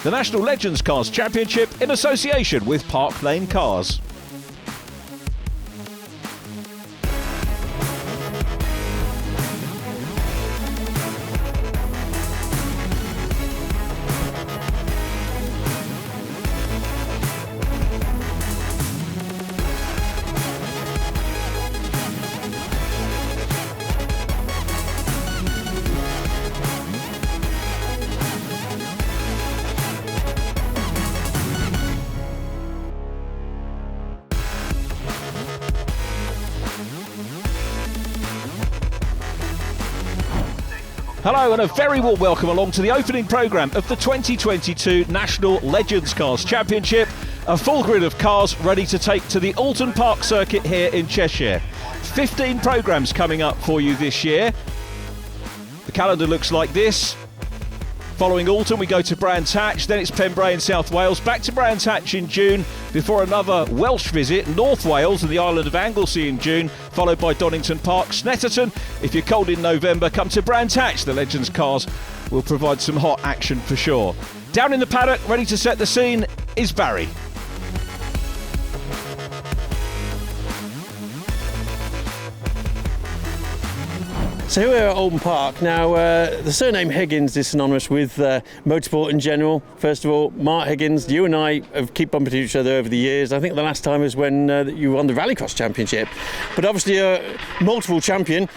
the National Legends Cars Championship in association with Park Lane Cars. Hello and a very warm welcome along to the opening programme of the 2022 National Legends Cars Championship. A full grid of cars ready to take to the Oulton Park circuit here in Cheshire. 15 programmes coming up for you this year. The calendar looks like this. Following Oulton, we go to Brands Hatch, then it's Pembrey in South Wales, back to Brands Hatch in June, before another Welsh visit, North Wales and the island of Anglesey in June, followed by Donington Park, Snetterton. If you're cold in November, come to Brands Hatch. The Legends cars will provide some hot action for sure. Down in the paddock, ready to set the scene, is Barry. So here we are at Oulton Park. Now, the surname Higgins is synonymous with motorsport in general. First of all, Mark Higgins, you and I have keep bumping into each other over the years. I think the last time was when you won the Rallycross Championship. But obviously a multiple champion.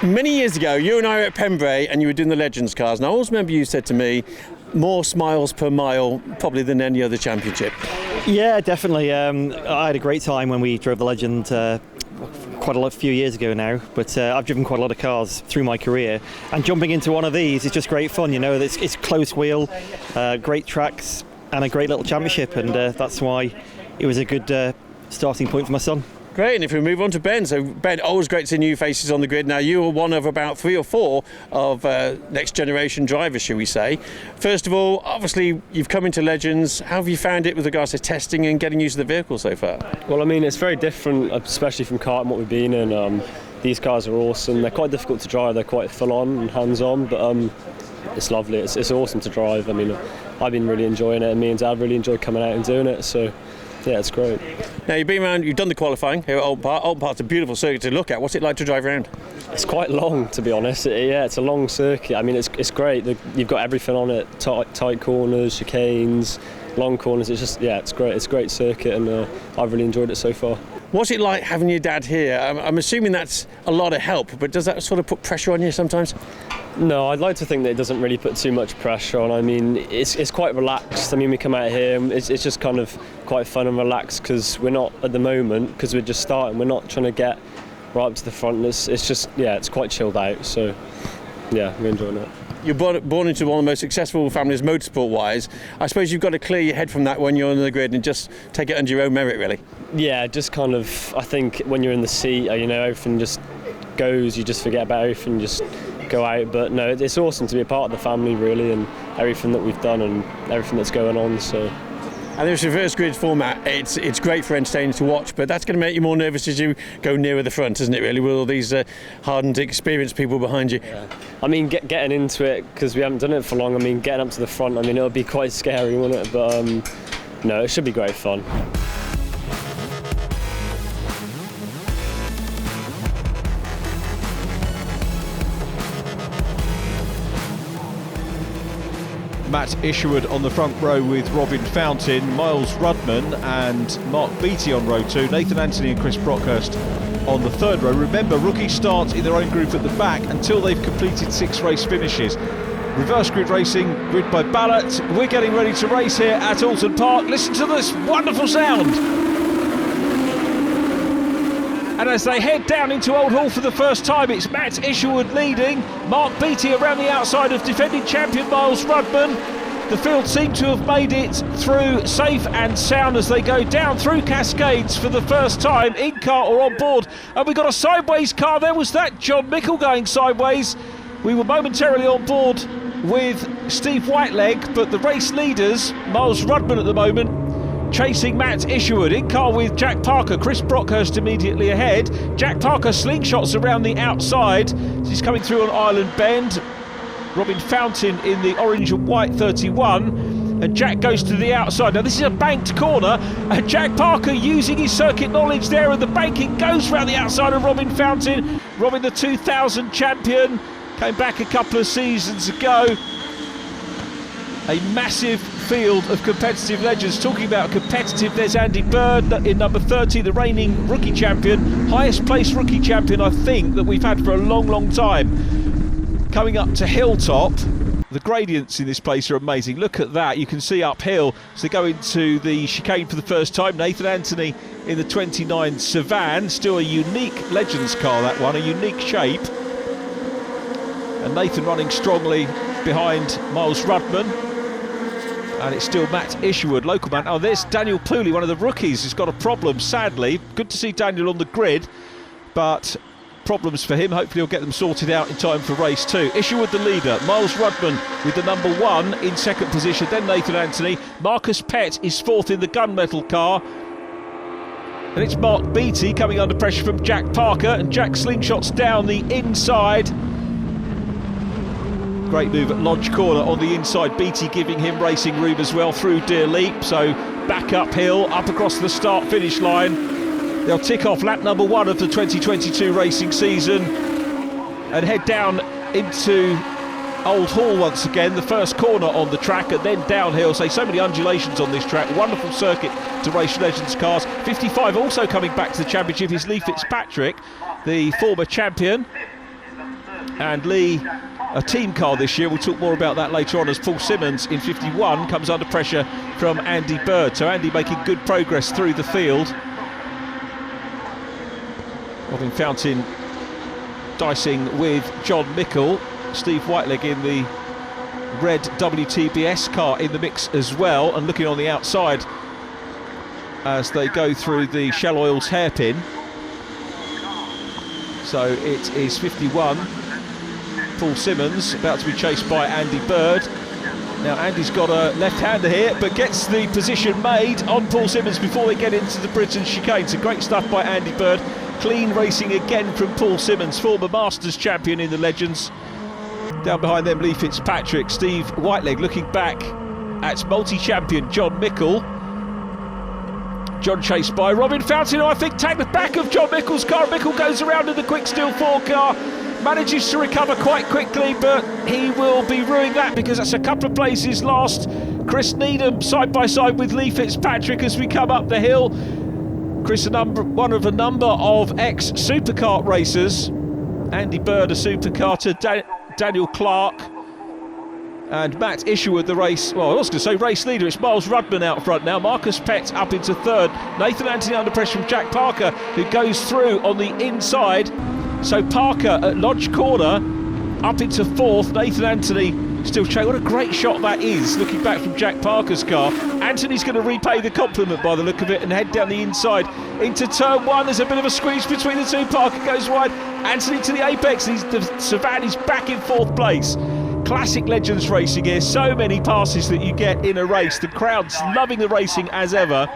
Many years ago, you and I were at Pembrey and you were doing the Legends cars. And I always remember you said to me, more smiles per mile probably than any other championship. Yeah, definitely. I had a great time when we drove the Legend quite a few years ago now, but I've driven quite a lot of cars through my career, and jumping into one of these is just great fun. You know, it's close wheel, great tracks, and a great little championship, and that's why it was a good starting point for my son. Great, and if we move on to Ben, so Ben, always great to see new faces on the grid. Now, you are one of about 3 or 4 of next generation drivers, shall we say. First of all, obviously, you've come into Legends. How have you found it with regards to testing and getting used to the vehicle so far? Well, I mean, it's very different, especially from kart and what we've been in. These cars are awesome. They're quite difficult to drive. They're quite full-on and hands-on, but it's lovely. It's awesome to drive. I mean, I've been really enjoying it, and me and Dad really enjoyed coming out and doing it, so yeah, it's great. Now, you've been around, you've done the qualifying here at Oulton Park. Oulton Park's a beautiful circuit to look at. What's it like to drive around? It's quite long, to be honest. It's a long circuit. I mean, it's great. You've got everything on it, tight corners, chicanes, long corners. It's just, yeah, it's great. It's a great circuit, and I've really enjoyed it so far. What's it like having your dad here? I'm assuming that's a lot of help, but does that sort of put pressure on you sometimes? No, I'd like to think that it doesn't really put too much pressure on. I mean, it's quite relaxed. I mean, we come out here, it's just kind of quite fun and relaxed, because we're not, at the moment, because we're just starting, we're not trying to get right up to the front. It's just, yeah, it's quite chilled out, so yeah, we're enjoying it. You're born into one of the most successful families motorsport-wise. I suppose you've got to clear your head from that when you're on the grid and just take it under your own merit, really. Yeah, just kind of, I think when you're in the seat, you know, everything just goes, you just forget about everything, just go out. But no, it's awesome to be a part of the family, really, and everything that we've done and everything that's going on, so. And this reverse grid format, it's great for entertaining to watch, but that's going to make you more nervous as you go nearer the front, isn't it, really, with all these hardened, experienced people behind you? Yeah. I mean, getting into it, because we haven't done it for long, I mean, getting up to the front, I mean, it'll be quite scary, won't it? But no, it should be great fun. Matt Isherwood on the front row with Robin Fountain, Miles Rudman and Mark Beattie on row 2, Nathan Anthony and Chris Brockhurst on the third row. Remember, rookies start in their own group at the back until they've completed 6 race finishes. Reverse grid racing, grid by ballot. We're getting ready to race here at Oulton Park. Listen to this wonderful sound. And as they head down into Old Hall for the first time, it's Matt Isherwood leading, Mark Beattie around the outside of defending champion Miles Rudman. The field seem to have made it through safe and sound as they go down through Cascades for the first time, in car or on board. And we got a sideways car. There was that John Mickle going sideways. We were momentarily on board with Steve Whiteleg, but the race leaders, Miles Rudman at the moment, chasing Matt Isherwood, in car with Jack Parker. Chris Brockhurst immediately ahead. Jack Parker slingshots around the outside. He's coming through on Island Bend. Robin Fountain in the orange and white 31. and Jack goes to the outside. Now this is a banked corner, and Jack Parker using his circuit knowledge there, and the banking goes round the outside of Robin Fountain. Robin, the 2000 champion, came back a couple of seasons ago. A massive field of competitive legends. Talking about competitive, there's Andy Bird in number 30, the reigning rookie champion, highest placed rookie champion I think that we've had for a long time. Coming up to Hilltop, the gradients in this place are amazing. Look at that, you can see uphill. So they go into the chicane for the first time. Nathan Anthony in the 29 Savan, still a unique Legends car, that one, a unique shape. And Nathan running strongly behind Miles Rudman. And it's still Matt Isherwood, local man. Oh, there's Daniel Pooley, one of the rookies, who's got a problem, sadly. Good to see Daniel on the grid, but problems for him. Hopefully he'll get them sorted out in time for race 2. Isherwood the leader, Miles Rudman with the number 1 in second position, then Nathan Anthony. Marcus Pett is 4th in the gunmetal car. And it's Mark Beattie coming under pressure from Jack Parker, and Jack slingshots down the inside. Great move at Lodge Corner on the inside. Beattie giving him racing room as well through Deer Leap. So back uphill, up across the start-finish line. They'll tick off lap number 1 of the 2022 racing season and head down into Old Hall once again, the first corner on the track, and then downhill. So many undulations on this track. Wonderful circuit to race Legends cars. 55 also coming back to the championship is Lee Fitzpatrick, the former champion. And Lee, a team car this year. We'll talk more about that later on, as Paul Simmons in 51 comes under pressure from Andy Bird. So Andy making good progress through the field. Robin Fountain dicing with John Mickle. Steve Whiteleg in the red WTBS car in the mix as well, and looking on the outside as they go through the Shell Oils hairpin. So it is 51. Paul Simmons about to be chased by Andy Bird. Now Andy's got a left-hander here, but gets the position made on Paul Simmons before they get into the Britain chicane. So great stuff by Andy Bird. Clean racing again from Paul Simmons, former Masters champion in the Legends. Down behind them, Lee Fitzpatrick. Steve Whiteleg looking back at multi-champion John Mickle. John chased by Robin Fountain, who I think tagged the back of John Mickle's car. Mickle goes around in the quick steel 4 car. Manages to recover quite quickly, but he will be ruining that because that's a couple of places lost. Chris Needham side by side with Lee Fitzpatrick as we come up the hill. Chris, one of a number of ex-supercar racers. Andy Bird, a supercar to Daniel Clark. And Matt Isherwood, the race, well, I was going to say race leader. It's Miles Rudman out front now. Marcus Pett up into 3rd. Nathan Anthony under pressure from Jack Parker, who goes through on the inside. So Parker at Lodge Corner up into 4th. Nathan Anthony still showing. What a great shot that is, looking back from Jack Parker's car. Anthony's going to repay the compliment by the look of it and head down the inside into turn 1. There's a bit of a squeeze between the two. Parker goes wide. Anthony to the apex. The Savan is back in 4th place. Classic Legends racing here. So many passes that you get in a race. The crowd's loving the racing as ever.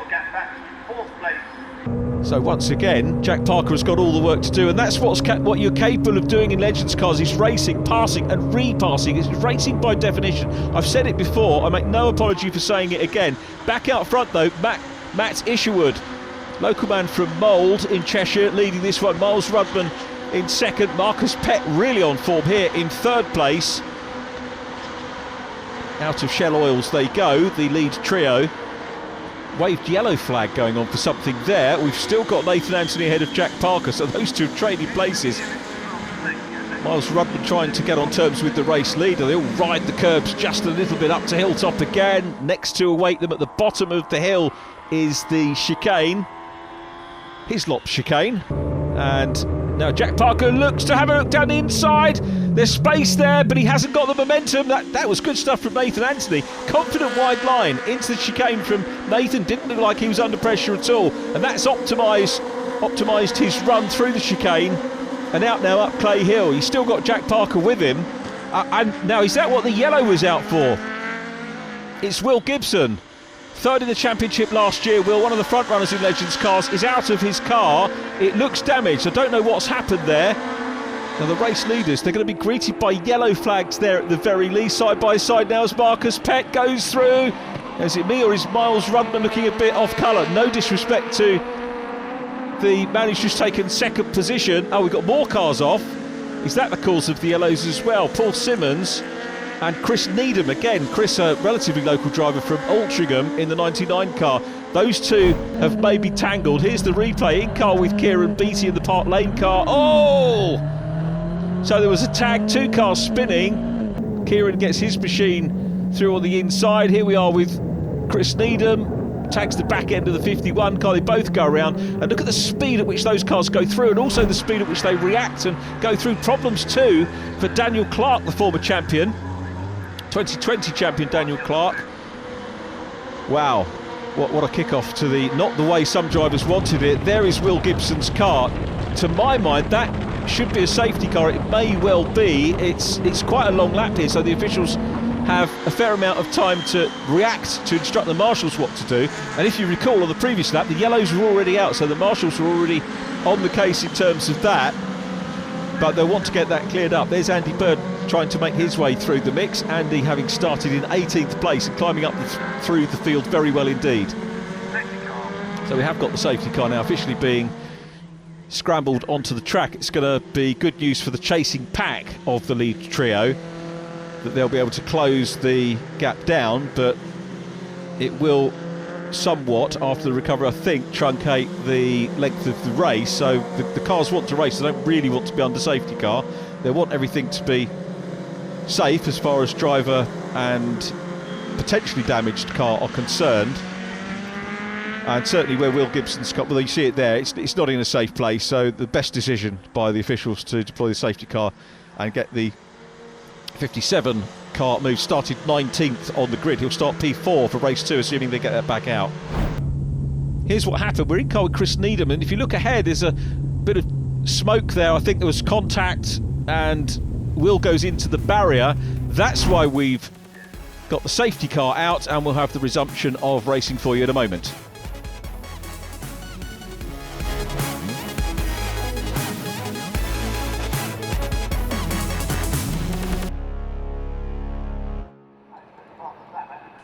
So once again, Jack Parker has got all the work to do, and that's what you're capable of doing in Legends cars, is racing, passing and repassing. It's racing by definition. I've said it before, I make no apology for saying it again. Back out front though, Matt Isherwood, local man from Mould in Cheshire, leading this one. Miles Rudman in 2nd. Marcus Pett really on form here in 3rd place. Out of Shell Oils they go, the lead trio. Waved yellow flag going on for something there. We've still got Nathan Anthony ahead of Jack Parker, so those two have traded places. Miles Rudman trying to get on terms with the race leader. They all ride the curbs just a little bit up to Hilltop again. Next to await them at the bottom of the hill is the chicane, Hislop chicane. And now Jack Parker looks to have a look down the inside. There's space there, but he hasn't got the momentum. That was good stuff from Nathan Anthony. Confident wide line into the chicane from Nathan. Didn't look like he was under pressure at all. And that's optimised his run through the chicane. And out now up Clay Hill. He's still got Jack Parker with him. And now, is that what the yellow was out for? It's Will Gibson. 3rd in the championship last year. Will, one of the front runners in Legends cars, is out of his car. It looks damaged. I don't know what's happened there. Now the race leaders, they're going to be greeted by yellow flags there at the very least. Side by side now as Marcus Pett goes through. Is it me or is Miles Rudman looking a bit off colour? No disrespect to the man who's just taken second position. Oh, we've got more cars off. Is that the cause of the yellows as well? Paul Simmons and Chris Needham again. Chris, a relatively local driver from Altrincham in the 99 car. Those two have maybe tangled. Here's the replay. In car with Kieran Beattie in the Park Lane car. Oh! So there was a tag, 2 cars spinning. Kieran gets his machine through on the inside. Here we are with Chris Needham. Tags the back end of the 51 car. They both go around. And look at the speed at which those cars go through, and also the speed at which they react and go through. Problems too for Daniel Clark, the former champion. 2020 champion Daniel Clark. Wow. What a kick-off to not the way some drivers wanted it. There is Will Gibson's car. To my mind, that should be a safety car. It may well be. It's quite a long lap here, so the officials have a fair amount of time to react, to instruct the marshals what to do. And if you recall, on the previous lap, the yellows were already out, so the marshals were already on the case in terms of that. But they'll want to get that cleared up. There's Andy Bird trying to make his way through the mix. Andy having started in 18th place and climbing up through the field very well indeed. So we have got the safety car now officially being scrambled onto the track. It's going to be good news for the chasing pack of the lead trio, that they'll be able to close the gap down, but it will somewhat, after the recovery, I think, truncate the length of the race. So the cars want to race. They don't really want to be under safety car. They want everything to be safe as far as driver and potentially damaged car are concerned. And certainly where Will Gibson's car, well, you see it there, it's not in a safe place. So the best decision by the officials to deploy the safety car and get the 57 car move. Started 19th on the grid. He'll start P4 for race 2, assuming they get that back out. Here's what happened. We're in car with Chris Needham, and if you look ahead, there's a bit of smoke there. I think there was contact, and Will goes into the barrier. That's why we've got the safety car out, and we'll have the resumption of racing for you in a moment.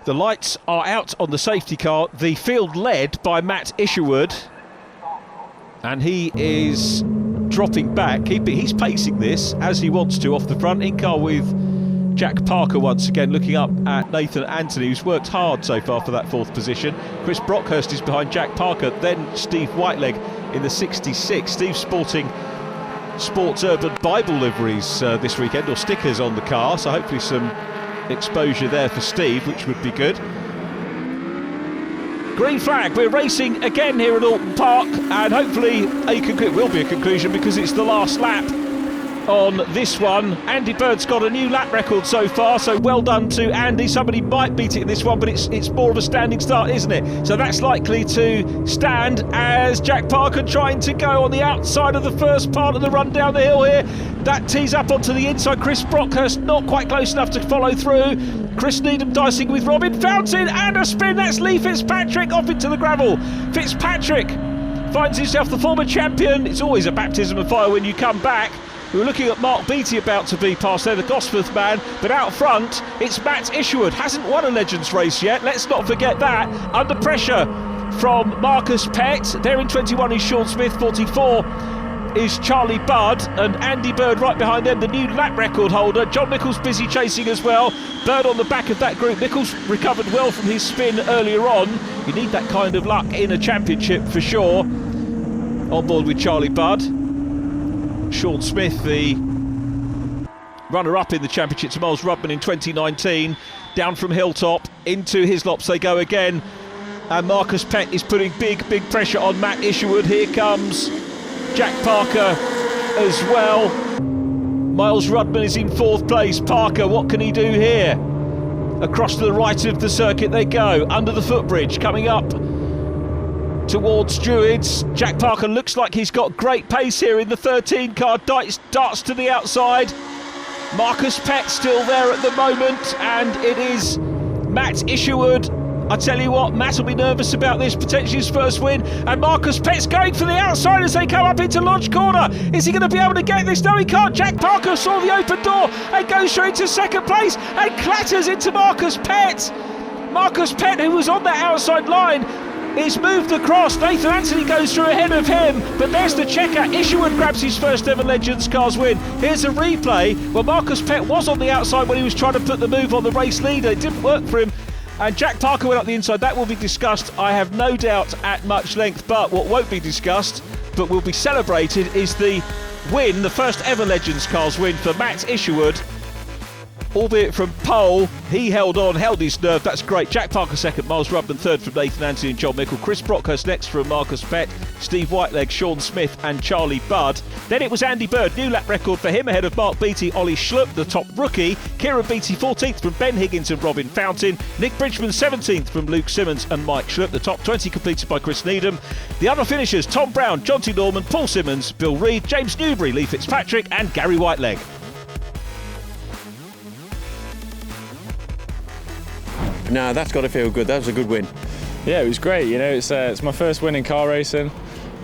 The lights are out on the safety car. The field led by Matt Isherwood, and he is dropping back. He's pacing this as he wants to off the front. In car with Jack Parker once again, looking up at Nathan Anthony, who's worked hard so far for that 4th position. Chris Brockhurst is behind Jack Parker, then Steve Whiteleg in the 66. Steve sporting Sports Urban Bible liveries this weekend, or stickers on the car, so hopefully some exposure there for Steve, which would be good. Green flag, we're racing again here at Oulton Park, and hopefully it will be a conclusion, because it's the last lap on this one. Andy Bird's got a new lap record so far, so well done to Andy. Somebody might beat it in this one, but it's more of a standing start, isn't it? So that's likely to stand, as Jack Parker trying to go on the outside of the first part of the run down the hill here. That tees up onto the inside. Chris Brockhurst not quite close enough to follow through. Chris Needham dicing with Robin Fountain, and a spin. That's Lee Fitzpatrick off into the gravel. Fitzpatrick finds himself the former champion. It's always a baptism of fire when you come back. We were looking at Mark Beattie about to be passed there, the Gosforth man, but out front it's Matt Isherwood. Hasn't won a Legends race yet, let's not forget that. Under pressure from Marcus Pett. There in 21 is Sean Smith, 44 is Charlie Budd, and Andy Bird right behind them, the new lap record holder. John Nichols busy chasing as well. Bird on the back of that group. Nichols recovered well from his spin earlier on. You need that kind of luck in a championship for sure. On board with Charlie Budd. Sean Smith, the runner-up in the championship to Miles Rudman in 2019, down from Hilltop into Hislops they go again, and Marcus Pett is putting big pressure on Matt Isherwood. Here comes Jack Parker as well. Miles Rudman is in 4th place. Parker, what can he do here? Across to the right of the circuit they go, under the footbridge, coming up towards Druids. Jack Parker looks like he's got great pace here in the 13 car. Darts to the outside. Marcus Pett still there at the moment, and it is Matt Isherwood. I tell you what, Matt will be nervous about this, potentially his first win, and Marcus Pett's going for the outside as they come up into Lodge Corner. Is he going to be able to get this? No, he can't. Jack Parker saw the open door and goes straight to 2nd place and clatters into Marcus Pett. Marcus Pett, who was on that outside line, is moved across. Nathan Anthony goes through ahead of him, but there's the checker. Isherwood grabs his first ever Legends Cars win. Here's a replay where Marcus Pett was on the outside when he was trying to put the move on the race leader. It didn't work for him, and Jack Parker went up the inside. That will be discussed, I have no doubt, at much length. But what won't be discussed, but will be celebrated, is the win, the first ever Legends Cars win for Matt Isherwood. Albeit from pole, he held on, held his nerve. That's great. Jack Parker second, Miles Rubman third from Nathan Anthony and John Mickle. Chris Brockhurst next from Marcus Pett, Steve Whiteleg, Sean Smith and Charlie Budd. Then it was Andy Bird, new lap record for him, ahead of Mark Beattie, Ollie Schlupp, the top rookie. Kieran Beattie 14th from Ben Higgins and Robin Fountain. Nick Bridgman 17th from Luke Simmons and Mike Schlupp. The top 20 completed by Chris Needham. The other finishers, Tom Brown, John T. Norman, Paul Simmons, Bill Reid, James Newbury, Lee Fitzpatrick and Gary Whiteleg. Now that's got to feel good. That was a good win. Yeah, it was great. You know, it's my first win in car racing.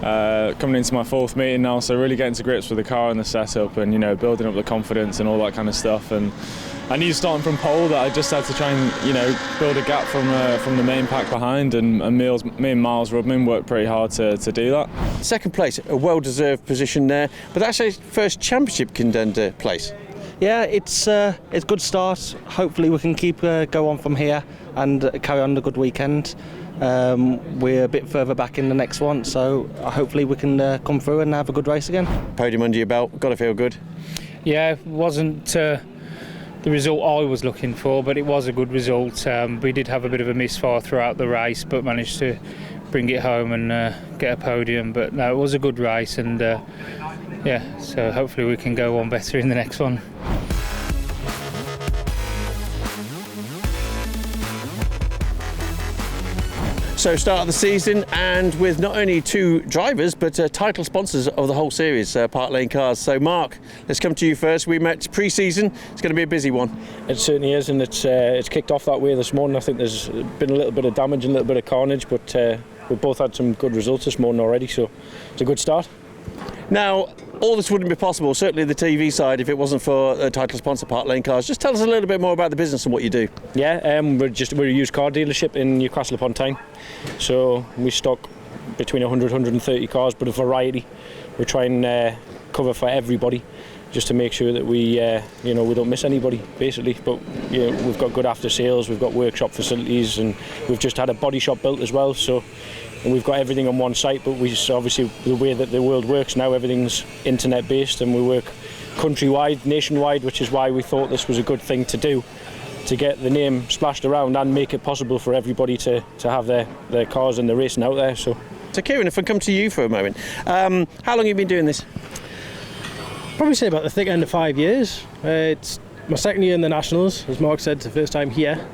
Coming into my fourth meeting now, so really getting to grips with the car and the setup, and building up the confidence and all that kind of stuff. And I knew starting from pole that I just had to try and build a gap from the main pack behind. And me and Miles Rubman worked pretty hard to do that. Second place, a well-deserved position there, but that's his first championship contender place. Yeah, it's a good start. Hopefully we can keep go on from here and carry on a good weekend. We're a bit further back in the next one, so hopefully we can come through and have a good race again. Podium under your belt, got to feel good. Yeah, it wasn't the result I was looking for, but it was a good result. We did have a bit of a misfire throughout the race, but managed to bring it home and get a podium. But no, it was a good race, and yeah, so hopefully we can go on better in the next one. So start of the season, and with not only two drivers but title sponsors of the whole series, Park Lane Cars. So Mark, let's come to you first. We met pre-season. It's going to be a busy one. It certainly is, and it's kicked off that way this morning. I think there's been a little bit of damage and a little bit of carnage, but we've both had some good results this morning already, so it's a good start. Now, all this wouldn't be possible, certainly the TV side, if it wasn't for a title sponsor, Park Lane Cars. Just tell us a little bit more about the business and what you do. Yeah, we're a used car dealership in Newcastle upon Tyne, so we stock between 100 130 cars, but a variety. We try and cover for everybody, just to make sure that we we don't miss anybody, basically. But we've got good after sales, we've got workshop facilities, and we've just had a body shop built as well. So. And we've got everything on one site, but obviously the way that the world works now, everything's internet based, and we work countrywide, nationwide, which is why we thought this was a good thing to do, to get the name splashed around and make it possible for everybody to have their cars and the racing out there. So Kieran, if I come to you for a moment, how long have you been doing this? Probably say about the thick end of 5 years. It's my second year in the Nationals, as Mark said, it's the first time here.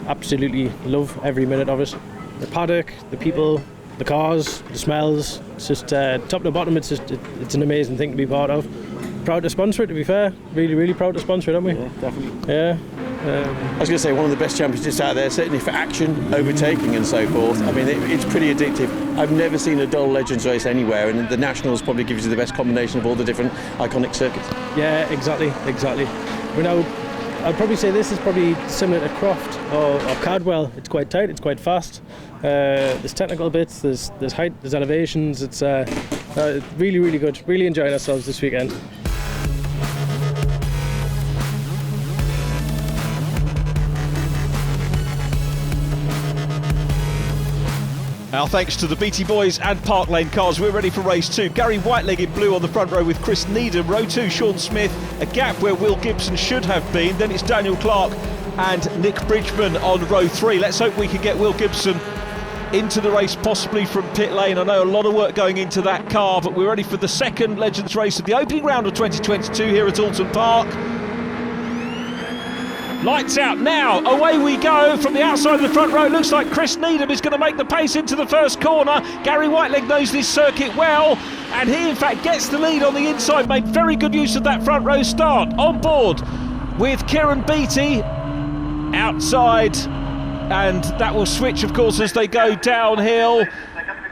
Absolutely love every minute of it. The paddock, the people, the cars, the smells, it's just top to bottom, it's an amazing thing to be part of. Proud to sponsor it, to be fair. Really, really proud to sponsor it, aren't we? Yeah, definitely. Yeah. I was going to say, one of the best championships out there, certainly for action, overtaking and so forth. I mean, it's pretty addictive. I've never seen a dull Legends race anywhere, and the Nationals probably gives you the best combination of all the different iconic circuits. Yeah, exactly. We're now, I'd probably say this is probably similar to Croft or Cardwell. It's quite tight, it's quite fast. There's technical bits, there's height, there's elevations. It's really, really good. Really enjoying ourselves this weekend. Our thanks to the Beattie Boys and Park Lane Cars. We're ready for race 2. Gary Whiteleg in blue on the front row with Chris Needham. Row 2, Sean Smith. A gap where Will Gibson should have been. Then it's Daniel Clark and Nick Bridgman on row 3. Let's hope we can get Will Gibson into the race, possibly from pit lane. I know a lot of work going into that car, but we're ready for the second Legends race of the opening round of 2022 here at Oulton Park. Lights out now, away we go from the outside of the front row. It looks like Chris Needham is going to make the pace into the first corner. Gary Whiteleg knows this circuit well, and he in fact gets the lead on the inside, made very good use of that front row start. On board with Kieran Beattie outside, and that will switch of course as they go downhill.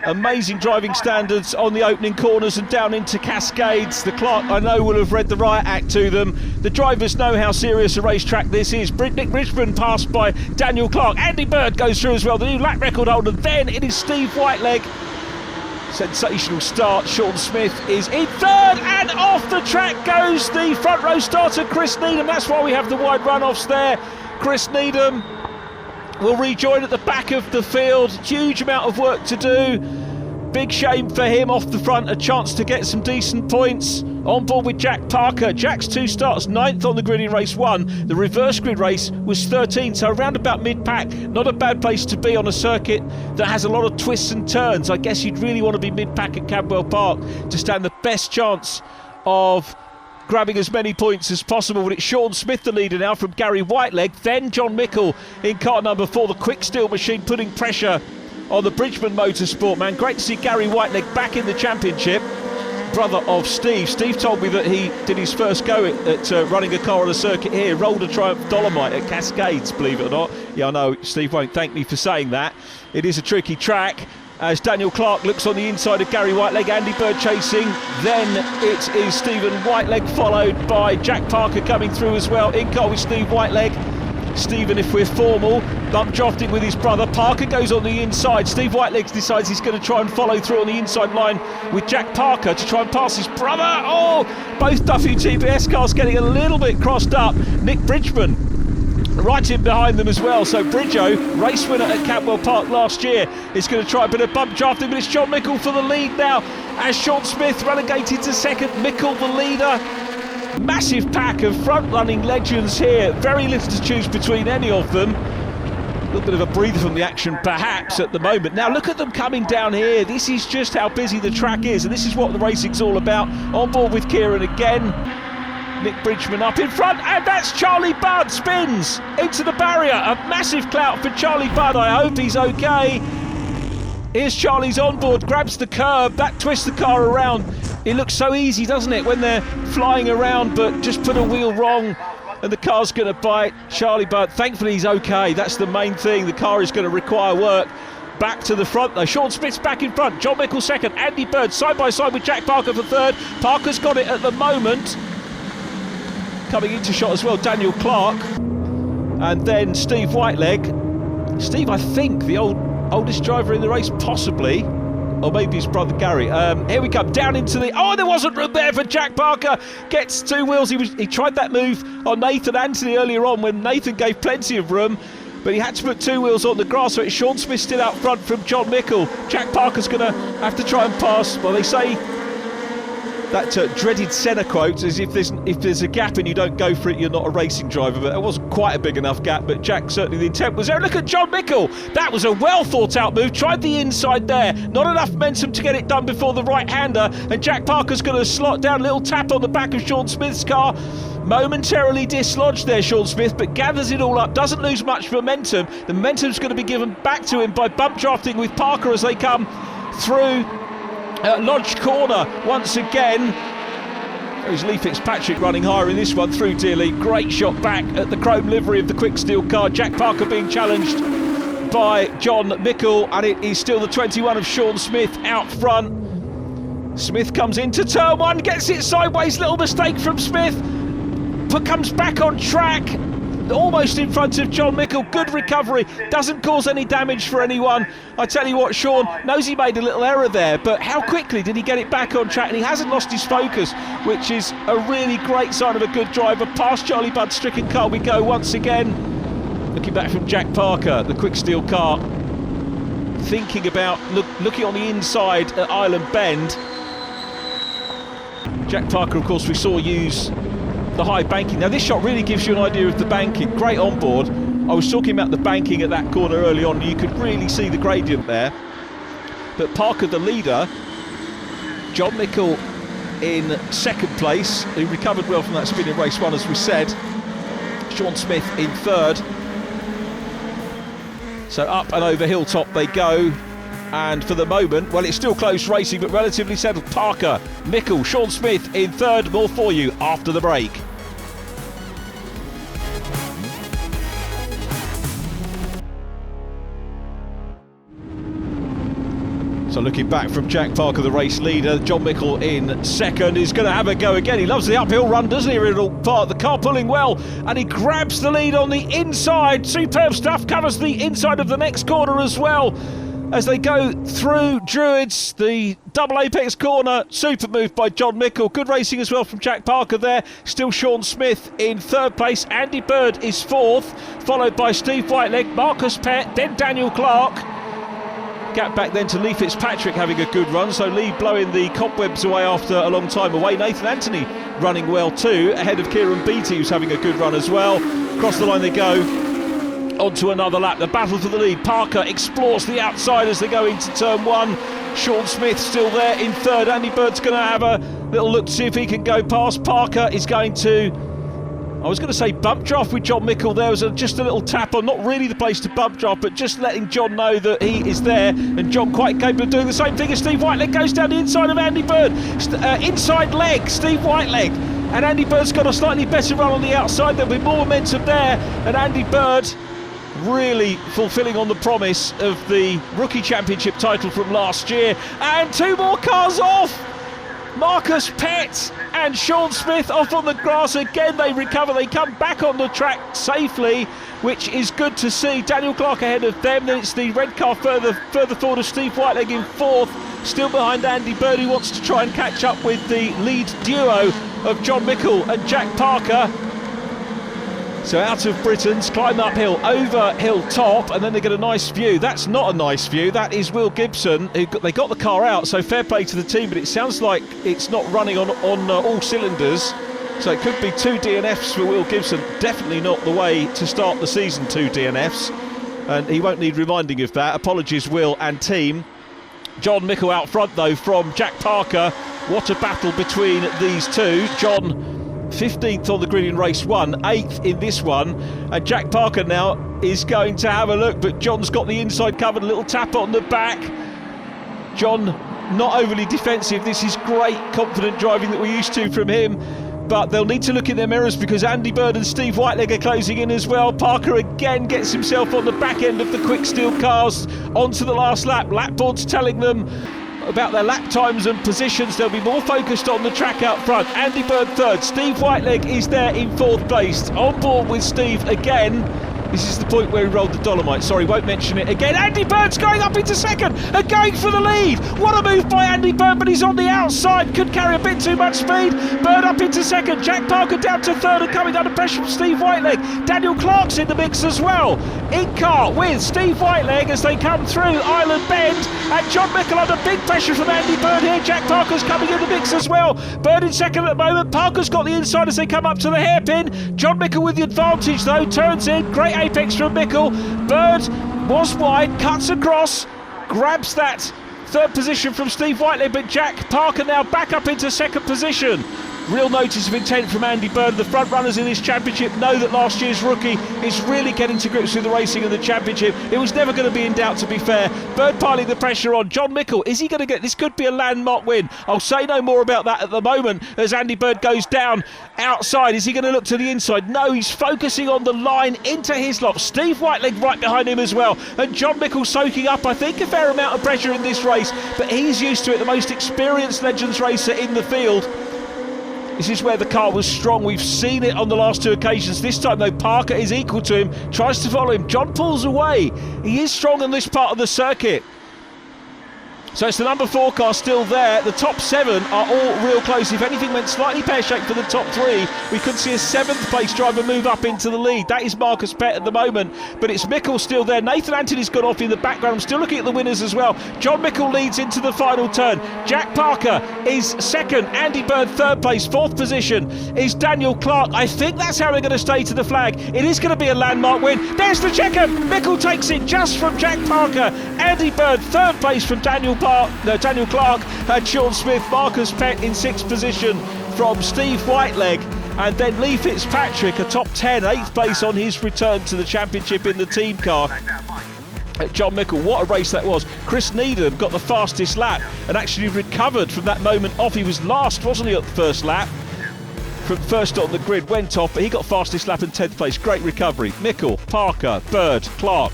Amazing driving standards on the opening corners and down into Cascades. The Clark, I know, will have read the riot act to them. The drivers know how serious a racetrack this is. Nick Bridgman passed by Daniel Clark. Andy Bird goes through as well, the new lap record holder. Then it is Steve Whiteleg. Sensational start. Sean Smith is in third, and off the track goes the front row starter, Chris Needham. That's why we have the wide runoffs there. Chris Needham will rejoin at the back of the field. Huge amount of work to do. Big shame for him off the front. A chance to get some decent points. On board with Jack Parker. Jack's 2 starts, 9th on the grid in race 1. The reverse grid race was 13th, so around about mid-pack. Not a bad place to be on a circuit that has a lot of twists and turns. I guess you'd really want to be mid-pack at Cadwell Park to stand the best chance of grabbing as many points as possible. But it's Sean Smith, the leader now, from Gary Whiteleg. Then John Mickle in car number 4, the quick steel machine, putting pressure on the Bridgman Motorsport man. Great to see Gary Whiteleg back in the championship. Brother of Steve. Steve told me that he did his first go at running a car on a circuit here. Rolled a Triumph Dolomite at Cascades, believe it or not. Yeah, I know, Steve won't thank me for saying that. It is a tricky track. As Daniel Clark looks on the inside of Gary Whiteleg, Andy Bird chasing. Then it is Stephen Whiteleg, followed by Jack Parker coming through as well. In car with Steve Whiteleg. Stephen, if we're formal, bump drafting with his brother. Parker goes on the inside. Steve Whiteleg decides he's going to try and follow through on the inside line with Jack Parker to try and pass his brother. Oh, both WTBS cars getting a little bit crossed up. Nick Bridgman right in behind them as well. So Bridjo, race winner at Cadwell Park last year, is going to try a bit of bump drafting, but it's John Mickle for the lead now as Sean Smith relegated to second. Mickle the leader. Massive pack of front-running legends here. Very little to choose between any of them. A little bit of a breather from the action perhaps at the moment. Now look at them coming down here. This is just how busy the track is, and this is what the racing's all about. On board with Kieran again. Nick Bridgman up in front, and that's Charlie Budd. Spins into the barrier. A massive clout for Charlie Budd. I hope he's okay. Here's Charlie's on board, grabs the curb. That twists the car around. It looks so easy, doesn't it, when they're flying around, but just put a wheel wrong and the car's going to bite. Charlie Budd, thankfully he's okay. That's the main thing. The car is going to require work. Back to the front though. Sean Smith's back in front. John Mickle second. Andy Bird side by side with Jack Parker for third. Parker's got it at the moment. Coming into shot as well, Daniel Clark. And then Steve Whiteleg. Steve, I think, the oldest driver in the race, possibly. Or maybe his brother Gary. Here we come, down into the... Oh, there wasn't room there for Jack Parker. Gets 2 wheels. He tried that move on Nathan Anthony earlier on when Nathan gave plenty of room. But he had to put 2 wheels on the grass, so it's Sean Smith still out front from John Mickle. Jack Parker's going to have to try and pass. Well, they say that dreaded Senna quote is if there's a gap and you don't go for it, you're not a racing driver. But it wasn't quite a big enough gap, but Jack, certainly the intent was there. Look at John Mickle. That was a well thought out move. Tried the inside there. Not enough momentum to get it done before the right-hander. And Jack Parker's going to slot down, a little tap on the back of Sean Smith's car. Momentarily dislodged there, Sean Smith, but gathers it all up, doesn't lose much momentum. The momentum's going to be given back to him by bump drafting with Parker as they come through Lodge Corner once again. There's Lee Fitzpatrick running higher in this one through Dearly. Great shot back at the chrome livery of the quick steel car. Jack Parker being challenged by John Mickle, and it is still the 21 of Sean Smith out front. Smith comes into turn 1, gets it sideways, little mistake from Smith, but comes back on track, almost in front of John Mickle. Good recovery, doesn't cause any damage for anyone. I tell you what, Sean knows he made a little error there, but how quickly did he get it back on track? And he hasn't lost his focus, which is a really great sign of a good driver. Past Charlie Budd's stricken car we go once again. Looking back from Jack Parker, the quick steel car, thinking about looking on the inside at Island Bend. Jack Parker, of course, we saw use the high banking. Now this shot really gives you an idea of the banking. Great on board. I was talking about the banking at that corner early on. You could really see the gradient there. But Parker the leader, John Mickle in second place, who recovered well from that spin in race 1 as we said. Sean Smith in third. So up and over Hilltop they go. And for the moment, well, it's still close racing, but relatively settled. Parker, Mickle, Sean Smith in third. More for you after the break. So looking back from Jack Parker, the race leader, John Mickle in second. He's going to have a go again. He loves the uphill run, doesn't he, Oulton Park? The car pulling well, and he grabs the lead on the inside. Superb stuff, covers the inside of the next corner as well. As they go through Druids, the double apex corner, super move by John Mickle. Good racing as well from Jack Parker there. Still Sean Smith in third place. Andy Bird is fourth, followed by Steve Whiteleg, Marcus Pett, then Daniel Clark. Gap back then to Lee Fitzpatrick having a good run, so Lee blowing the cobwebs away after a long time away. Nathan Anthony running well too, ahead of Kieran Beattie, who's having a good run as well. Across the line they go, onto another lap. The battle for the lead. Parker explores the outside as they go into turn one. Sean Smith still there in third. Andy Bird's going to have a little look to see if he can go past. Parker is going to, I was going to say bump draft with John Mickle. There was just a little tap on, not really the place to bump draft, but just letting John know that he is there, and John quite capable of doing the same thing as Steve Whiteleg. Goes down the inside of Andy Bird, inside leg, Steve Whiteleg, and Andy Bird's got a slightly better run on the outside. There'll be more momentum there, and Andy Bird really fulfilling on the promise of the Rookie Championship title from last year. And two more cars off. Marcus Pett and Sean Smith off on the grass again. They recover, they come back on the track safely, which is good to see. Daniel Clark ahead of them. Then it's the red car further forward of Steve Whiteleg in fourth, still behind Andy Bird, who wants to try and catch up with the lead duo of John Mickle and Jack Parker. So out of Britain's, climb uphill, over hill top, and then they get a nice view. That's not a nice view. That is Will Gibson. They got the car out, so fair play to the team, but it sounds like it's not running on all cylinders. So it could be two DNFs for Will Gibson. Definitely not the way to start the season, two DNFs. And he won't need reminding of that. Apologies, Will and team. John Mickle out front, though, from Jack Parker. What a battle between these two. John 15th on the grid in race one, 8th in this one, and Jack Parker now is going to have a look, but John's got the inside covered, a little tap on the back. John not overly defensive. This is great confident driving that we're used to from him, but they'll need to look in their mirrors because Andy Bird and Steve Whiteleg are closing in as well. Parker again gets himself on the back end of the quick steel cars onto the last lap. Lapboard's telling them about their lap times and positions. They'll be more focused on the track out front. Andy Bird third, Steve Whiteleg is there in fourth place, on board with Steve again. This is the point where he rolled the Dolomite. Sorry, won't mention it again. Andy Bird's going up into second and going for the lead. What a move by Andy Bird, but he's on the outside. Could carry a bit too much speed. Bird up into second. Jack Parker down to third and coming under pressure from Steve Whiteleg. Daniel Clark's in the mix as well. In car with Steve Whiteleg as they come through Island Bend. And John Mickle under big pressure from Andy Bird here. Jack Parker's coming in the mix as well. Bird in second at the moment. Parker's got the inside as they come up to the hairpin. John Mickle with the advantage though. Turns in. Great apex from Mickle. Bird was wide, cuts across, grabs that third position from Steve Whiteleg, but Jack Parker now back up into second position. Real notice of intent from Andy Bird. The front runners in this championship know that last year's rookie is really getting to grips with the racing of the championship. It was never going to be in doubt, to be fair. Bird piling the pressure on. John Mickle, is he going to get, this could be a landmark win. I'll say no more about that at the moment as Andy Bird goes down outside. Is he going to look to the inside? No, he's focusing on the line into Hislop. Steve Whiteleg right behind him as well, and John Mickle soaking up, I think, a fair amount of pressure in this race, but he's used to it, the most experienced Legends racer in the field. This is where the car was strong. We've seen it on the last two occasions. This time, though, Parker is equal to him, tries to follow him. John pulls away. He is strong on this part of the circuit. So it's the number 4 car still there. The top 7 are all real close. If anything went slightly pear-shaped for the top 3, we could see a 7th place driver move up into the lead. That is Marcus Pett at the moment, but it's Mickle still there. Nathan Anthony's gone off in the background. I'm still looking at the winners as well. John Mickle leads into the final turn. Jack Parker is second. Andy Bird third place. Fourth position is Daniel Clark. I think that's how they're going to stay to the flag. It is going to be a landmark win. There's the checker. Mickle takes it just from Jack Parker. Andy Bird third place from Daniel Clark, and Sean Smith. Marcus Pett in 6th position from Steve Whiteleg, and then Lee Fitzpatrick a top 10, 8th place on his return to the championship in the team car. John Mickle, what a race that was. Chris Needham got the fastest lap and actually recovered from that moment off. He was last, wasn't he, at the first lap? From first on the grid, went off, but he got fastest lap and 10th place. Great recovery. Mickle, Parker, Bird, Clark,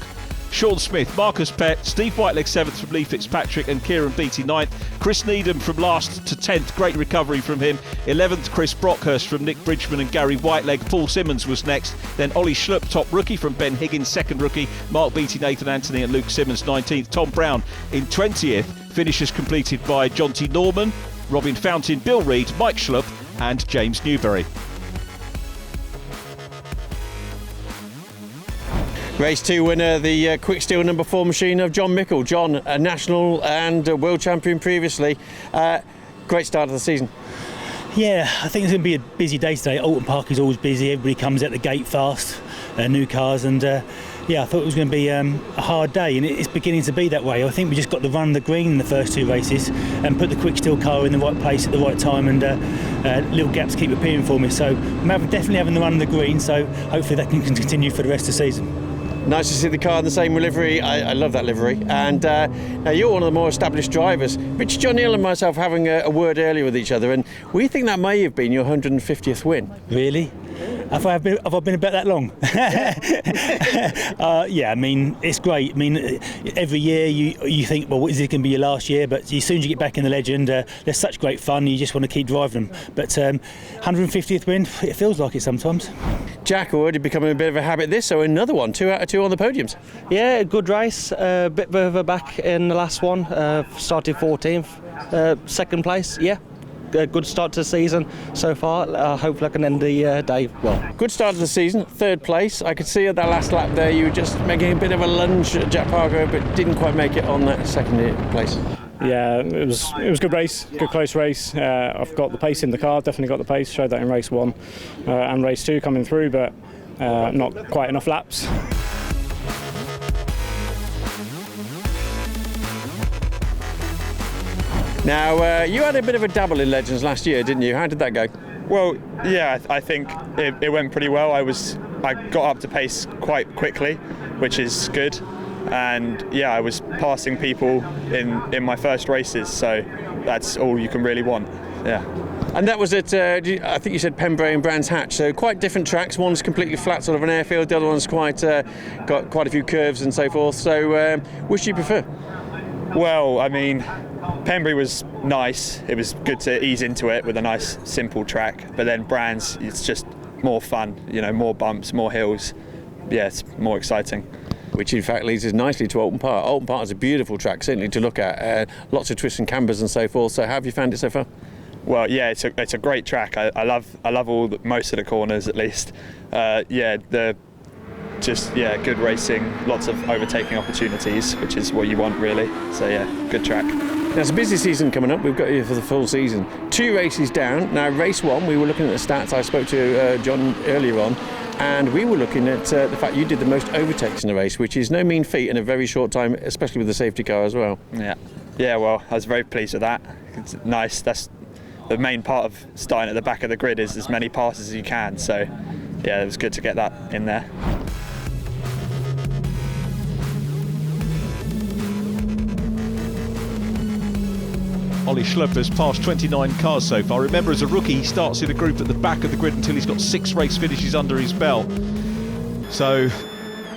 Sean Smith, Marcus Pett, Steve Whiteleg 7th from Lee Fitzpatrick and Kieran Beattie 9th. Chris Needham from last to 10th, great recovery from him. 11th, Chris Brockhurst from Nick Bridgman and Gary Whiteleg. Paul Simmons was next. Then Ollie Schlupp, top rookie from Ben Higgins, second rookie. Mark Beattie, Nathan Anthony and Luke Simmons 19th. Tom Brown in 20th. Finishes completed by John T. Norman, Robin Fountain, Bill Reid, Mike Schlupp and James Newberry. Race 2 winner, the quick steel number 4 machine of John Mickle. John, a national and a world champion previously. Great start of the season. Yeah, I think it's going to be a busy day today. Oulton Park is always busy. Everybody comes at the gate fast, new cars, and I thought it was going to be a hard day, and it's beginning to be that way. I think we just got to run the green in the first 2 races and put the quick steel car in the right place at the right time, and little gaps keep appearing for me. So I'm definitely having the run of the green, so hopefully that can continue for the rest of the season. Nice to see the car in the same livery. I love that livery. And now you're one of the more established drivers. Richard, John Neal and myself having a word earlier with each other, and we think that may have been your 150th win. Really? Have I been about that long? Yeah, I mean, it's great. I mean, every year you think, well, is it going to be your last year? But as soon as you get back in the Legend, they're such great fun. You just want to keep driving them. But 150th win, it feels like it sometimes. Jack, already becoming a bit of a habit this, so another one, 2 out of 2 on the podiums. Yeah, good race. A bit further back in the last one. Started 14th. Second place, yeah. A good start to the season so far. Hopefully I can end the day well. Good start of the season, 3rd place. I could see at that last lap there you were just making a bit of a lunge at Jack Parker, but didn't quite make it on that 2nd place. Yeah, it was a good race, good close race. I've got the pace in the car, definitely got the pace, showed that in race 1 and race 2 coming through, but not quite enough laps. Now, you had a bit of a dabble in Legends last year, didn't you? How did that go? Well, yeah, I think it went pretty well. I got up to pace quite quickly, which is good. And yeah, I was passing people in my first races, so that's all you can really want. Yeah. And that was at, I think you said Pembrey and Brands Hatch, so quite different tracks. One's completely flat, sort of an airfield, the other one's got quite a few curves and so forth. So which do you prefer? Well, I mean, Pembrey was nice. It was good to ease into it with a nice, simple track. But then Brands, it's just more fun, more bumps, more hills. Yeah, it's more exciting. Which in fact leads us nicely to Oulton Park. Oulton Park is a beautiful track, certainly to look at. Lots of twists and cambers and so forth. So how have you found it so far? Well, yeah, it's a great track. I love most of the corners at least. Good racing, lots of overtaking opportunities, which is what you want really. So yeah, good track. Now it's a busy season coming up. We've got you for the full season. 2 races down. Now race 1, we were looking at the stats. I spoke to John earlier on, and we were looking at the fact you did the most overtakes in the race, which is no mean feat in a very short time, especially with the safety car as well. Yeah. Well, I was very pleased with that. It's nice. That's the main part of starting at the back of the grid, is as many passes as you can. So yeah, it was good to get that in there. Ollie Schlupp has passed 29 cars so far. Remember, as a rookie, he starts in a group at the back of the grid until he's got 6 race finishes under his belt. So,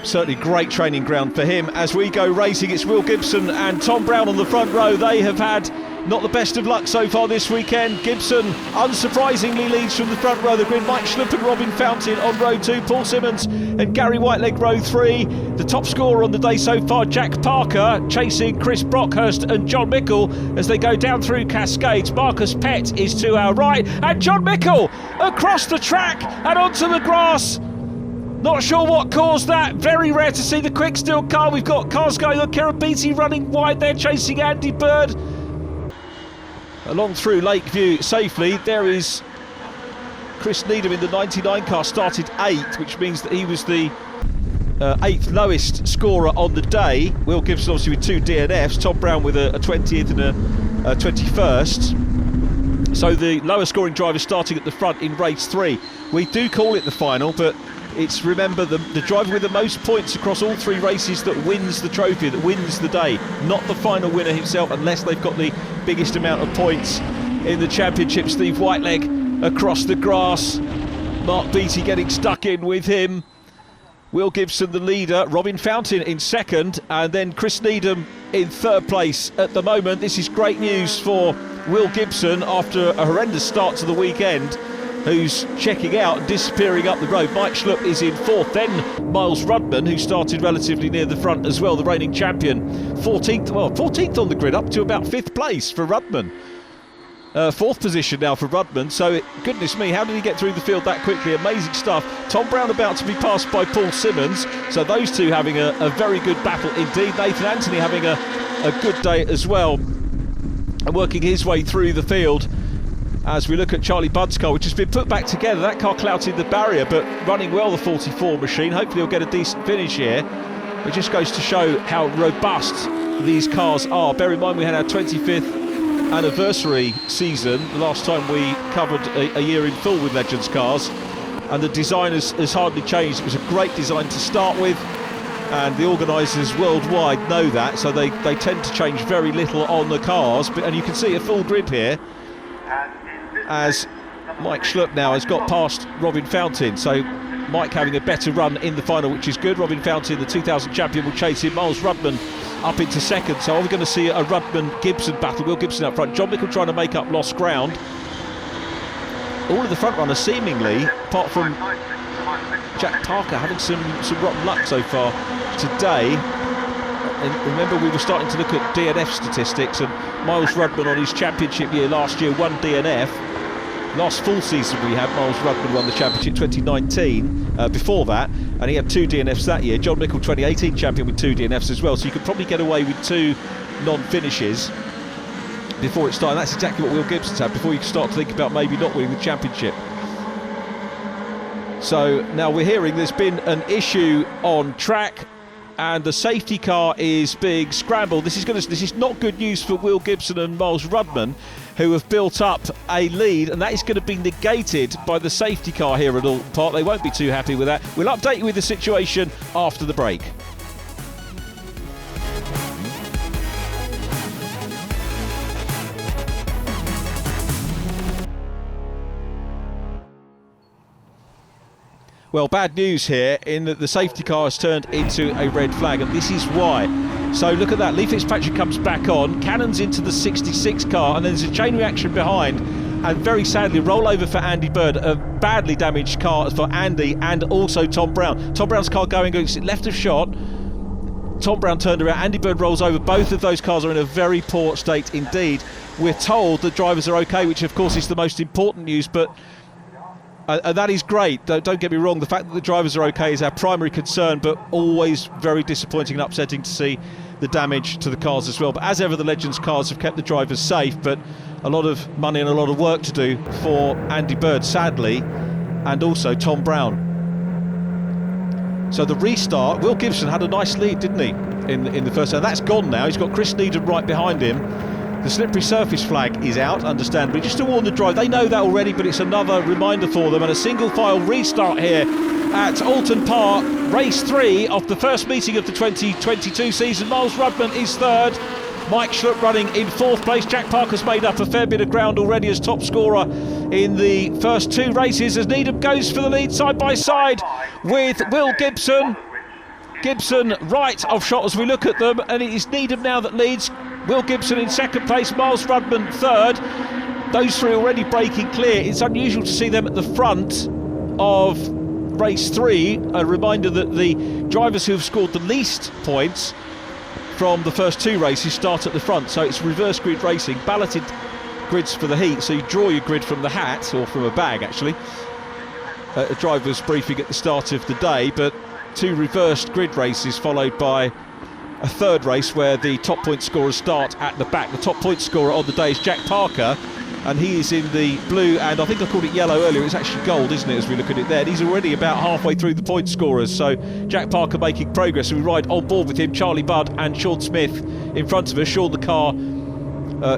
certainly great training ground for him. As we go racing, it's Will Gibson and Tom Brown on the front row. They have had not the best of luck so far this weekend. Gibson, unsurprisingly, leads from the front row of the grid. Mike Schlupp and Robin Fountain on row 2. Paul Simmons and Gary Whiteleg row 3. The top scorer on the day so far, Jack Parker, chasing Chris Brockhurst and John Mickle as they go down through Cascades. Marcus Pett is to our right, and John Mickle across the track and onto the grass. Not sure what caused that. Very rare to see the quick steel car. We've got cars going on. Kieran Beattie running wide there, chasing Andy Bird. Along through Lakeview safely, there is Chris Needham in the 99 car, started 8th, which means that he was the 8th lowest scorer on the day. Will Gibson obviously with 2 DNFs, Tom Brown with a 20th and a 21st. So the lower scoring driver starting at the front in race 3. We do call it the final, but it's, remember, the driver with the most points across all 3 races that wins the trophy, that wins the day, not the final winner himself, unless they've got the biggest amount of points in the championship. Steve Whiteleg across the grass, Mark Beattie getting stuck in with him. Will Gibson the leader, Robin Fountain in second, and then Chris Needham in third place at the moment. This is great news for Will Gibson after a horrendous start to the weekend, who's checking out and disappearing up the road. Mike Schlupp is in fourth, then Miles Rudman, who started relatively near the front as well, the reigning champion, 14th on the grid, up to about fifth place for Rudman. Fourth position now for Rudman, so goodness me, how did he get through the field that quickly? Amazing stuff. Tom Brown about to be passed by Paul Simmons, so those two having a very good battle indeed. Nathan Anthony having a good day as well, and working his way through the field as we look at Charlie Budd's car, which has been put back together. That car clouted the barrier, but running well, the 44 machine. Hopefully he'll get a decent finish here. It just goes to show how robust these cars are. Bear in mind we had our 25th anniversary season the last time we covered a year in full with Legends cars, and the design has hardly changed. It was a great design to start with, and the organisers worldwide know that, so they tend to change very little on the cars. And you can see a full grid here as Mike Schlupp now has got past Robin Fountain, so Mike having a better run in the final, which is good. Robin Fountain, the 2000 champion, will chase him. Miles Rudman up into second, so are we going to see a Rudman-Gibson battle? Will Gibson up front, John Mickle trying to make up lost ground. All of the front runners seemingly, apart from Jack Parker, having some rotten luck so far today. And remember, we were starting to look at DNF statistics, and Miles Rudman on his championship year last year won DNF. Last full season we had, Miles Rudman won the championship 2019 before that, and he had 2 DNFs that year. John Mickle, 2018 champion, with 2 DNFs as well, so you could probably get away with 2 non-finishes before it started. That's exactly what Will Gibson's had before you can start to think about maybe not winning the championship. So now we're hearing there's been an issue on track, and the safety car is being scrambled. This is not good news for Will Gibson and Miles Rudman, who have built up a lead, and that is going to be negated by the safety car here at Oulton Park. They won't be too happy with that. We'll update you with the situation after the break. Well, bad news here in that the safety car has turned into a red flag, and this is why. So look at that, Lee Fitzpatrick comes back on, cannons into the 66 car, and then there's a chain reaction behind, and very sadly rollover for Andy Bird, a badly damaged car for Andy and also Tom Brown. Tom Brown's car going left of shot, Tom Brown turned around, Andy Bird rolls over. Both of those cars are in a very poor state indeed. We're told the drivers are okay, which of course is the most important news, but that is great, don't get me wrong. The fact that the drivers are okay is our primary concern, but always very disappointing and upsetting to see the damage to the cars as well. But as ever, the Legends cars have kept the drivers safe, but a lot of money and a lot of work to do for Andy Bird, sadly, and also Tom Brown. So the restart, Will Gibson had a nice lead, didn't he, in the first round? That's gone now. He's got Chris Needham right behind him. The slippery surface flag is out, understandably, just to warn the drive. They know that already, but it's another reminder for them. And a single file restart here at Oulton Park, race 3 of the first meeting of the 2022 season. Miles Rudman is third, Mike Schlupp running in 4th place. Jack Parker's made up a fair bit of ground already as top scorer in the first 2 races, as Needham goes for the lead side by side with Will Gibson. Gibson right of shot as we look at them, and it is Needham now that leads. Will Gibson in 2nd place, Miles Rudman 3rd. Those 3 already breaking clear. It's unusual to see them at the front of race 3. A reminder that the drivers who have scored the least points from the first 2 races start at the front. So it's reverse grid racing, balloted grids for the heat. So you draw your grid from the hat, or from a bag actually. A driver's briefing at the start of the day, but 2 reversed grid races followed by a 3rd race where the top point scorers start at the back. The top point scorer on the day is Jack Parker, and he is in the blue, and I think I called it yellow earlier. It's actually gold, isn't it, as we look at it there? And he's already about halfway through the point scorers, so Jack Parker making progress. We ride on board with him, Charlie Budd and Sean Smith in front of us. Sean the car,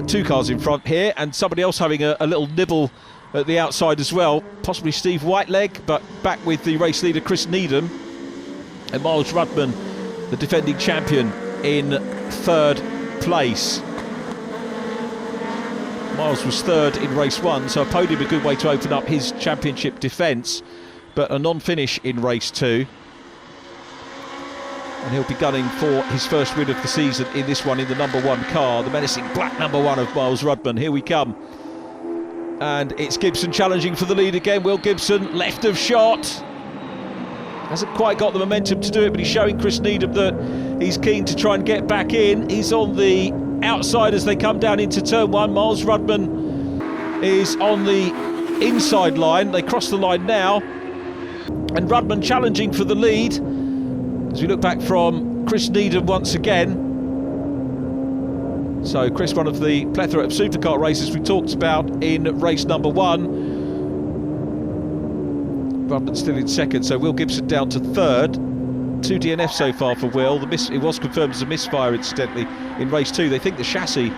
2 cars in front here, and somebody else having a little nibble at the outside as well, possibly Steve Whiteleg, but back with the race leader Chris Needham, and Miles Rudman, the defending champion, in 3rd place. Miles was 3rd in race 1, so a podium a good way to open up his championship defence, but a non-finish in race 2. And he'll be gunning for his first win of the season in this one in the number 1 car, the menacing black number 1 of Miles Rudman. Here we come. And it's Gibson challenging for the lead again. Will Gibson, left of shot. Hasn't quite got the momentum to do it, but he's showing Chris Needham that he's keen to try and get back in. He's on the outside as they come down into turn 1. Miles Rudman is on the inside line. They cross the line now. And Rudman challenging for the lead. As we look back from Chris Needham once again. So Chris, one of the plethora of supercar races we talked about in race number 1. Rudman still in second, so Will Gibson down to third. 2 DNFs so far for Will. It was confirmed as a misfire, incidentally, in race 2. They think the chassis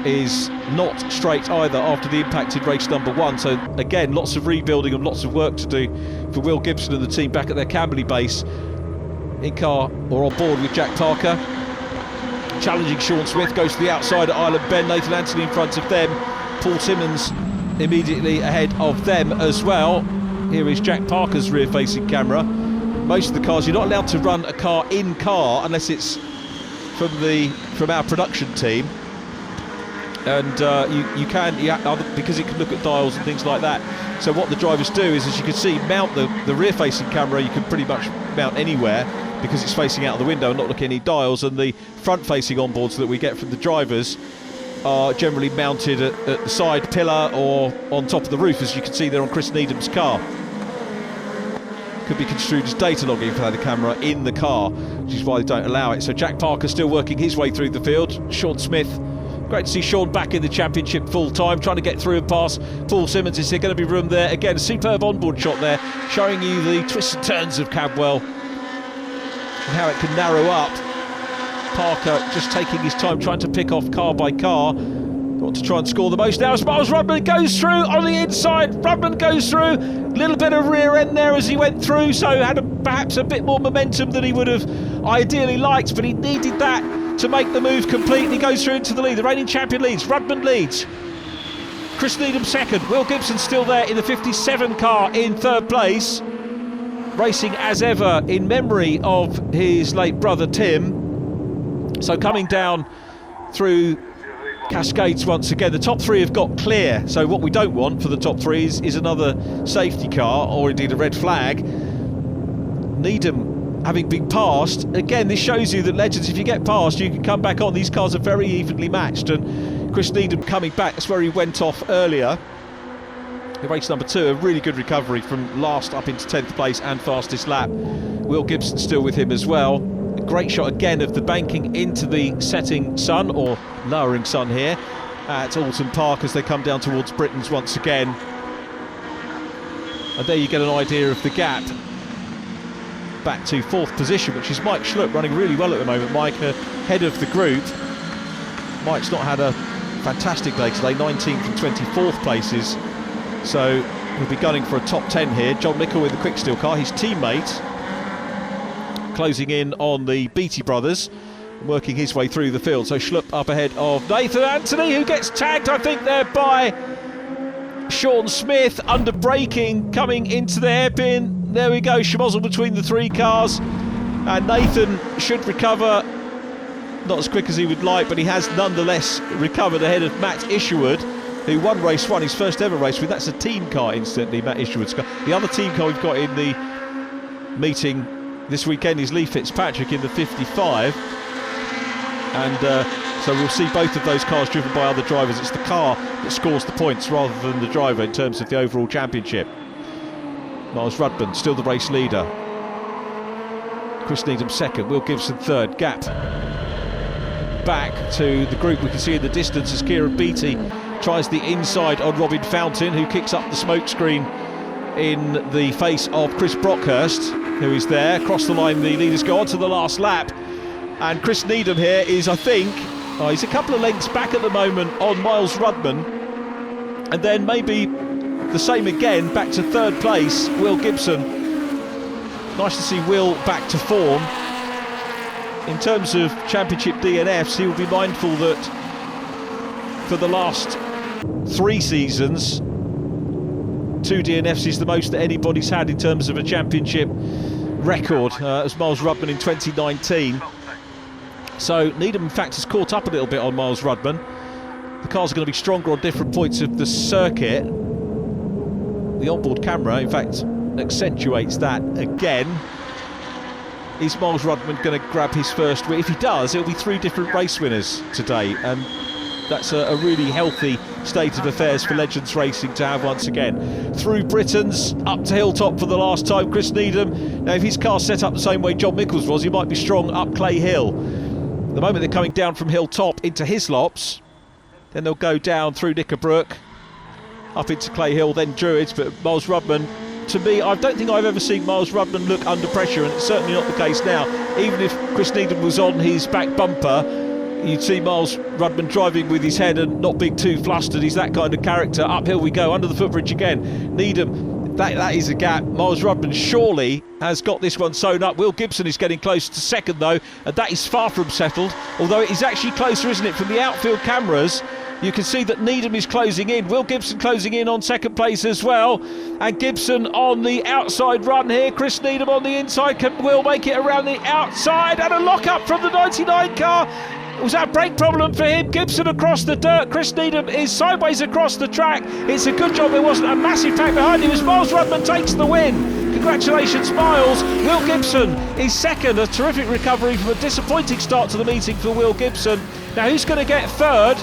is not straight either after the impact in race number 1. So again, lots of rebuilding and lots of work to do for Will Gibson and the team back at their Camberley base. In car or on board with Jack Parker. Challenging Sean Smith, goes to the outside at Island Bend. Nathan Anthony in front of them. Paul Simmons immediately ahead of them as well. Here is Jack Parker's rear-facing camera. Most of the cars, you're not allowed to run a car in car unless it's from our production team. And you can, because it can look at dials and things like that. So what the drivers do is, as you can see, mount the rear-facing camera. You can pretty much mount anywhere because it's facing out of the window and not looking at any dials. And the front-facing onboards that we get from the drivers are generally mounted at the side pillar or on top of the roof, as you can see there on Chris Needham's car. Could be construed as data logging for the camera in the car, which is why they don't allow it. So Jack Parker still working his way through the field. Sean Smith, great to see Sean back in the championship full time, trying to get through and pass Paul Simmons. Is there going to be room there? Again, a superb onboard shot there, showing you the twists and turns of Cadwell and how it can narrow up. Parker just taking his time, trying to pick off car by car. Want to try and score the most now as Miles Rudman goes through on the inside. Rudman goes through, a little bit of rear end there as he went through, so had perhaps a bit more momentum than he would have ideally liked, but he needed that to make the move complete. He goes through into the lead. The reigning champion leads. Rudman leads. Chris Needham second. Will Gibson still there in the 57 car in third place, racing as ever in memory of his late brother Tim. So coming down through Cascades once again. The top 3 have got clear, so what we don't want for the top 3 is another safety car or indeed a red flag. Needham having been passed, again this shows you that Legends, if you get past you can come back on. These cars are very evenly matched, and Chris Needham coming back, that's where he went off earlier in race number 2. A really good recovery from last up into 10th place and fastest lap. Will Gibson still with him as well. A great shot again of the banking into the setting sun, or lowering sun here at Oulton Park as they come down towards Britain's once again. And there you get an idea of the gap back to 4th position, which is Mike Schlupp, running really well at the moment. Mike ahead of the group. Mike's not had a fantastic day today, 19th and 24th places, so he'll be gunning for a top 10 here. John Mickle with the quick steel car, his teammate closing in on the Beattie brothers, working his way through the field. So Schlupp up ahead of Nathan Anthony, who gets tagged, I think, there by Sean Smith, under braking, coming into the hairpin. There we go, schmozzle between the 3 cars, and Nathan should recover, not as quick as he would like, but he has nonetheless recovered ahead of Matt Isherwood, who won race 1, his first ever race with. That's a team car, incidentally, Matt Isherwood's car. The other team car we've got in the meeting this weekend is Lee Fitzpatrick in the 55, and so we'll see both of those cars driven by other drivers. It's the car that scores the points rather than the driver in terms of the overall championship. Miles Rudman still the race leader. Chris Needham second, Will Gibson third. Gap back to the group we can see in the distance as Kieran Beattie tries the inside on Robin Fountain, who kicks up the smoke screen in the face of Chris Brockhurst, who is there. Across the line the leaders go on to the last lap, and Chris Needham here is, I think, he's a couple of lengths back at the moment on Miles Rudman, and then maybe the same again, back to third place, Will Gibson. Nice to see Will back to form. In terms of championship DNFs, he will be mindful that for the last 3 seasons, 2 DNFs is the most that anybody's had in terms of a championship record as Miles Rudman in 2019. So Needham, in fact, has caught up a little bit on Miles Rudman. The cars are going to be stronger on different points of the circuit. The onboard camera, in fact, accentuates that again. Is Miles Rudman going to grab his first win? If he does, it'll be 3 different race winners today, and that's a really healthy state of affairs for Legends Racing to have once again. Through Britain's up to Hilltop for the last time, Chris Needham. Now, if his car's set up the same way John Mickles was, he might be strong up Clay Hill. The moment they're coming down from Hilltop into Hislops, then they'll go down through Knickerbrook, up into Clay Hill, then Druids. But Miles Rudman, to me, I don't think I've ever seen Miles Rudman look under pressure, and it's certainly not the case now. Even if Chris Needham was on his back bumper, you'd see Miles Rudman driving with his head and not being too flustered. He's that kind of character. Uphill we go, under the footbridge again. Needham, that is a gap. Miles Rudman surely has got this one sewn up. Will Gibson is getting close to second though, and that is far from settled, although it is actually closer, isn't it? From the outfield cameras, you can see that Needham is closing in. Will Gibson closing in on second place as well. And Gibson on the outside run here. Chris Needham on the inside. Will make it around the outside. And a lock-up from the 99 car. Was that a brake problem for him? Gibson across the dirt. Chris Needham is sideways across the track. It's a good job there wasn't a massive pack behind him as Miles Rudman takes the win. Congratulations, Miles. Will Gibson is second. A terrific recovery from a disappointing start to the meeting for Will Gibson. Now, who's going to get third?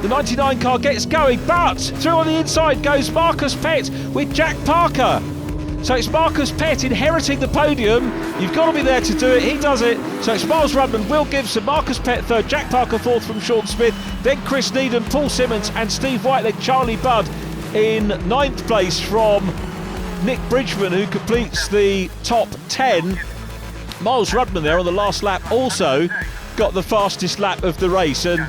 The 99 car gets going, but through on the inside goes Marcus Pett with Jack Parker. So it's Marcus Pett inheriting the podium. You've got to be there to do it. He does it. So it's Miles Rudman, Will Gibson, Marcus Pett third, Jack Parker fourth from Sean Smith, then Chris Needham, Paul Simmons and Steve Whiteleg, Charlie Budd in 9th place from Nick Bridgman, who completes the top 10. Miles Rudman there on the last lap also got the fastest lap of the race, and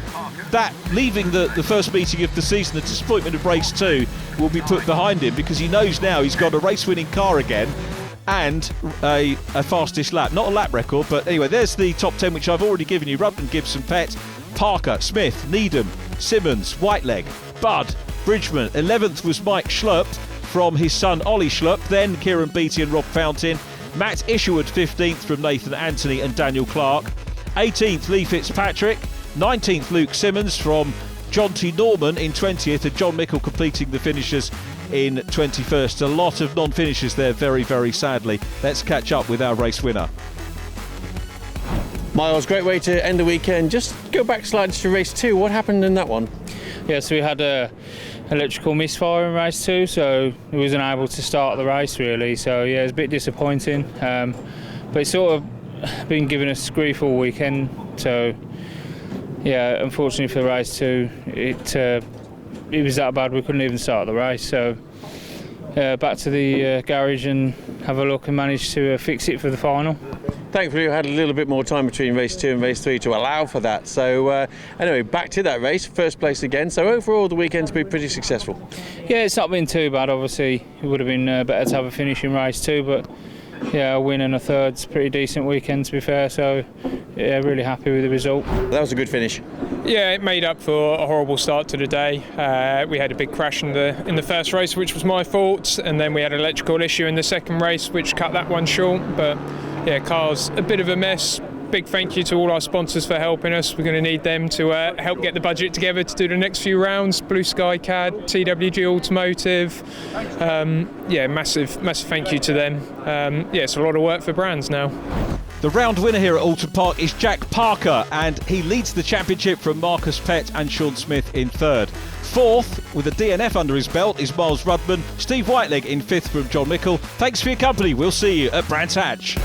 that, leaving the first meeting of the season, the disappointment of race 2 will be put behind him, because he knows now he's got a race-winning car again and a fastest lap. Not a lap record, but anyway, there's the top 10, which I've already given you. Rudman, Gibson, Pett, Parker, Smith, Needham, Simmons, Whiteleg, Budd, Bridgman. 11th was Mike Schlupp from his son Ollie Schlupp, then Kieran Beattie and Rob Fountain. Matt Isherwood 15th from Nathan Anthony and Daniel Clark. 18th Lee Fitzpatrick. 19th Luke Simmons from John T. Norman in 20th, and John Mickle completing the finishers in 21st. A lot of non-finishers there, very, very sadly. Let's catch up with our race winner. Miles, great way to end the weekend. Just go back slightly to race 2. What happened in that one? Yeah, so we had a electrical misfire in race 2, so we wasn't able to start the race really. So yeah, it was a bit disappointing, but it's sort of been giving us grief all weekend. So yeah, unfortunately for race 2, it was that bad we couldn't even start the race. So back to the garage and have a look and managed to fix it for the final. Thankfully, we had a little bit more time between race 2 and race 3 to allow for that. So anyway, back to that race, first place again. So overall, the weekend's been pretty successful. Yeah, it's not been too bad. Obviously, it would have been better to have a finish in race 2, but yeah, a win and a third's a pretty decent weekend to be fair. So yeah, really happy with the result. That was a good finish. Yeah, it made up for a horrible start to the day. We had a big crash in the first race, which was my fault, and then we had an electrical issue in the second race, which cut that one short. But yeah, car's a bit of a mess. Big thank you to all our sponsors for helping us. We're going to need them to help get the budget together to do the next few rounds. Blue Sky CAD, TWG Automotive. Yeah, massive thank you to them. Yeah, it's a lot of work for brands now. The round winner here at Oulton Park is Jack Parker, and he leads the championship from Marcus Pett and Sean Smith in third. Fourth, with a DNF under his belt, is Miles Rudman. Steve Whiteleg in fifth from John Mickle. Thanks for your company. We'll see you at Brands Hatch.